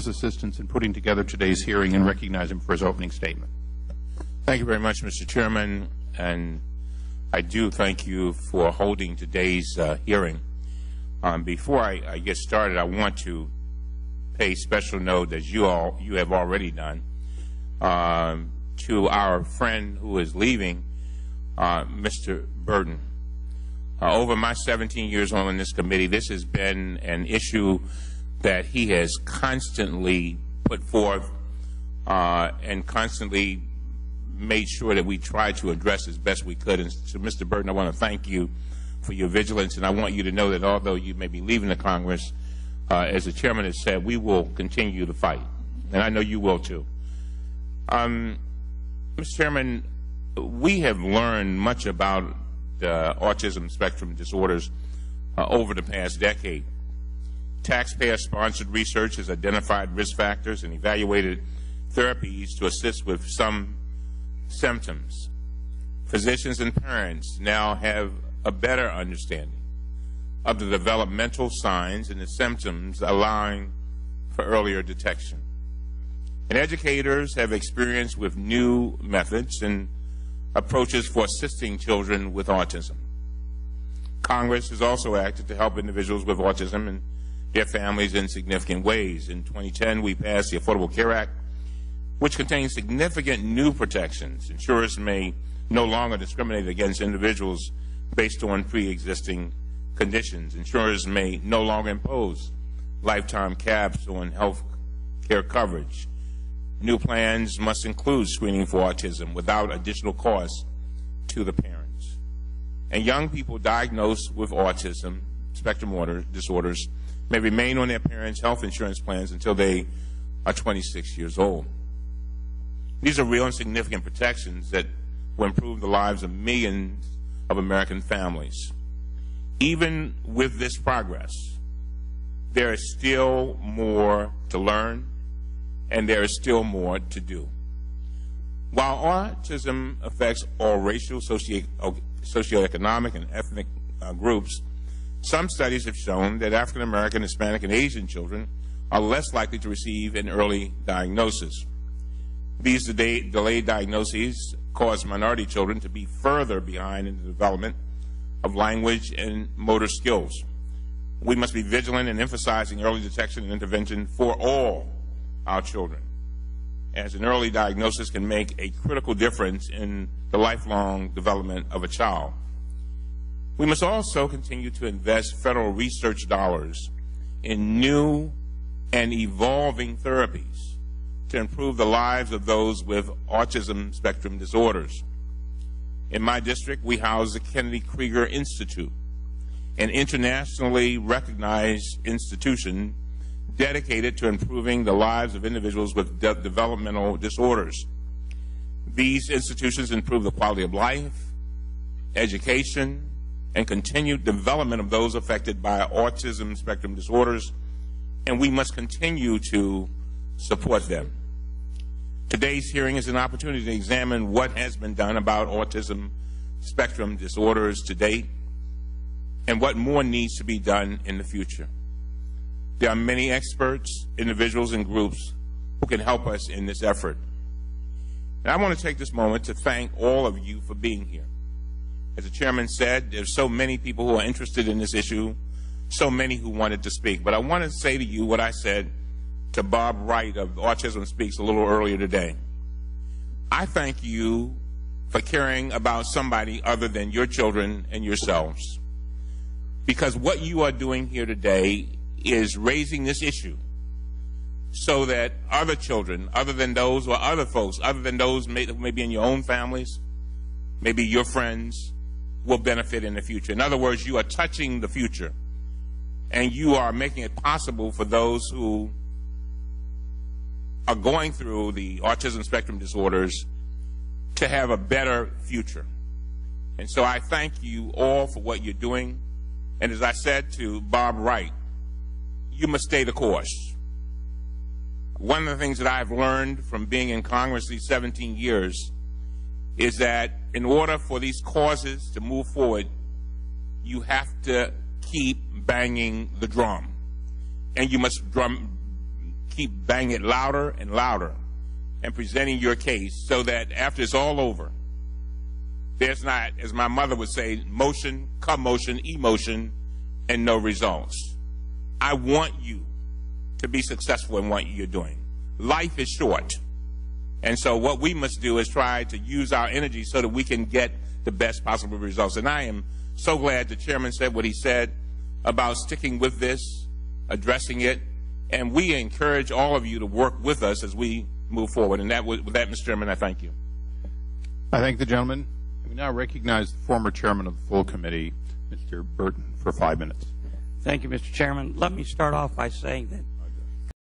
his assistance in putting together today's hearing and recognize him for his opening statement. Thank you very much, Mr. Chairman, and I do thank you for holding today's hearing. Before I get started, I want to pay special note, as you have already done, to our friend who is leaving, Mr. Burton. Over my 17 years on this committee, this has been an issue that he has constantly put forth and constantly made sure that we tried to address as best we could. And so, Mr. Burton, I want to thank you for your vigilance, and I want you to know that although you may be leaving the Congress, as the chairman has said, we will continue the fight, and I know you will too. Mr. Chairman, we have learned much about autism spectrum disorders over the past decade. Taxpayer-sponsored research has identified risk factors and evaluated therapies to assist with some symptoms. Physicians and parents now have a better understanding of the developmental signs and the symptoms, allowing for earlier detection. And educators have experience with new methods and approaches for assisting children with autism. Congress has also acted to help individuals with autism and their families in significant ways. In 2010, we passed the Affordable Care Act, which contains significant new protections. Insurers may no longer discriminate against individuals based on pre-existing conditions. Insurers may no longer impose lifetime caps on health care coverage. New plans must include screening for autism without additional costs to the parents. And young people diagnosed with autism spectrum disorders may remain on their parents' health insurance plans until they are 26 years old. These are real and significant protections that will improve the lives of millions of American families. Even with this progress, there is still more to learn, and there is still more to do. While autism affects all racial, socioeconomic, and ethnic groups, some studies have shown that African American, Hispanic, and Asian children are less likely to receive an early diagnosis. These delayed diagnoses cause minority children to be further behind in the development of language and motor skills. We must be vigilant in emphasizing early detection and intervention for all our children, as an early diagnosis can make a critical difference in the lifelong development of a child. We must also continue to invest federal research dollars in new and evolving therapies to improve the lives of those with autism spectrum disorders. In my district, we house the Kennedy Krieger Institute, an internationally recognized institution dedicated to improving the lives of individuals with developmental disorders. These institutions improve the quality of life, education, and continued development of those affected by autism spectrum disorders, and we must continue to support them. Today's hearing is an opportunity to examine what has been done about autism spectrum disorders to date and what more needs to be done in the future. There are many experts, individuals, and groups who can help us in this effort. And I want to take this moment to thank all of you for being here. As the chairman said, there's so many people who are interested in this issue, so many who wanted to speak. But I want to say to you what I said to Bob Wright of Autism Speaks a little earlier today. I thank you for caring about somebody other than your children and yourselves, because what you are doing here today is raising this issue so that other children, other than those, or other folks, other than those who may be in your own families, maybe your friends, will benefit in the future. In other words, you are touching the future, and you are making it possible for those who are going through the autism spectrum disorders to have a better future. And so I thank you all for what you're doing. And as I said to Bob Wright, you must stay the course. One of the things that I've learned from being in Congress these 17 years is that in order for these causes to move forward, you have to keep banging the drum. And you must keep banging it louder and louder and presenting your case so that after it's all over, there's not, as my mother would say, motion, commotion, emotion, and no results. I want you to be successful in what you're doing. Life is short. And so what we must do is try to use our energy so that we can get the best possible results. And I am so glad the chairman said what he said about sticking with this, addressing it, and we encourage all of you to work with us as we move forward. And with that, Mr. Chairman, I thank you. I thank the gentleman. We now recognize the former chairman of the full committee, Mr. Burton, for 5 minutes. Thank you, Mr. Chairman. Let me start off by saying that